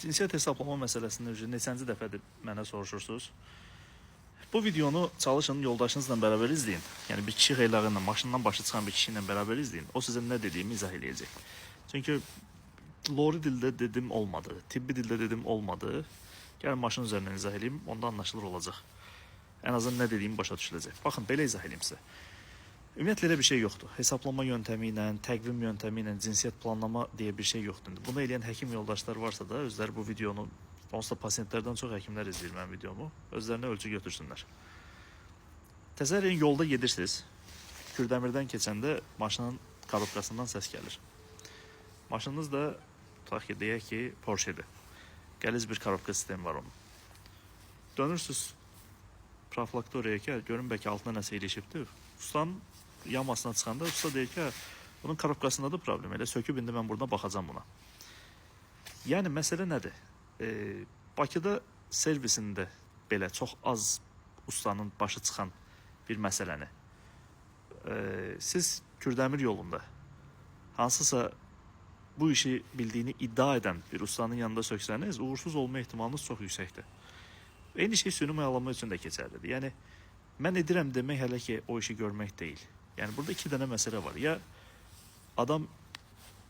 Cinsiyyət hesablama məsələsində neçənci dəfədir mənə soruşursunuz. Bu videonu çalışın yoldaşınızla beraber izleyin. Yəni bir kişi xeylağı ilə, maşından başı çıxan bir kişi ilə beraber izleyin. O sizə nə dediyimi izah eləyəcək. Çünki lori dildə dedim olmadı, tibbi dildə dedim olmadı. Gəlin maşın üzərindən izah eləyim, onda anlaşılır olacaq. Ən azından nə dediyimi başa düşüləcək. Baxın, belə izah eləyim sizə. Ümumiyyətlə elə bir şey yoxdur. Hesablama yöntəmi ilə, təqvim yöntəmi ilə cinsiyyət planlama deyə bir şey yoxdur. Bunu eləyən həkim yoldaşlar varsa da özləri bu videonu, onsuz da pasientlərdən çox həkimlər izləyir mənim videomu, özlərinə ölçü götürsünlər. Təsəvvür edin, yolda gedirsiniz. Kürdəmirdən keçəndə maşının korobkasından səs gəlir. Maşınınız da tutaq ki, deyək ki, Porsche-dir. Qəliz bir korobka sistemi var onun. Dönürsünüz profilaktoriyaya ki, görün bəlkə altına nəsə ilişibdir. Ustanın yamasına çıxanda usta deyir ki, bunun korobkasında da problem. Elə söküb indi mən burada baxacam buna. Yəni məsələ nədir? Bakıda servisində belə çox az ustanın başı çıxan bir məsələni siz Kürdəmir yolunda hansısa bu işi bildiyini iddia edən bir ustanın yanında söksəniz, uğursuz olma ehtimalınız çox yüksəkdir. Eyni şey süni mayalama üçün də keçərlidir. Yəni mən edirəm demək hələ ki o işi görmək deyil. Yəni burada iki dənə məsələ var. Ya adam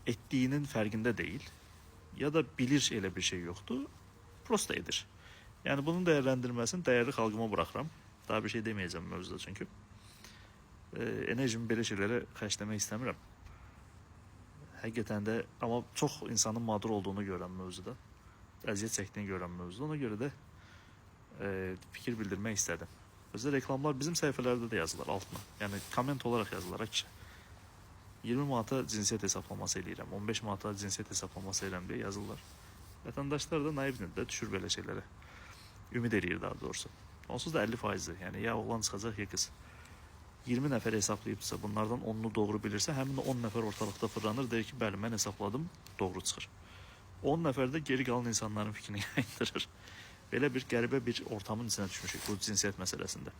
etdiyinin fərqində deyil, ya da bilir elə bir şey yoxdur, prosta edir. Yəni bunun dəyərləndirməsini dəyərli xalqıma buraxıram. Daha bir şey deməyəcəm mövzuda çünki. Enerjimi belə şeylərə xərcləmək istəmirəm. Həqiqətən də, amma çox insanın mağdur olduğunu görən mövzuda, əziyyət çəkdiyini görən mövzuda, ona görə də fikir bildirmək istədim. Özdə reklamlar bizim səhifələrdə də yazılır altına. Yəni komment olaraq yazılır. 20 manata cinsiyyət hesaplaması eləyirəm, 15 manata cinsiyyət hesaplaması eləyirəm deyə yazırlar. Vətəndaşlar da naivdir də düşür belə şeylərə. Ümid eləyir daha doğrusu. Onsuz da 50%'dir. Yəni ya oğlan çıxacaq ya qız. 20 nəfər hesablayıbsa, bunlardan 10'unu doğru bilirsə, həmin 10 nəfər ortalıqda fırlanır, deyir ki, bəli, mən hesapladım, doğru çıxır. 10 nəfər də geri qalan insanların fikrini yayındırır. Belə bir qəribə bir ortamın içinə düşmüşük bu cinsiyyət məsələsində.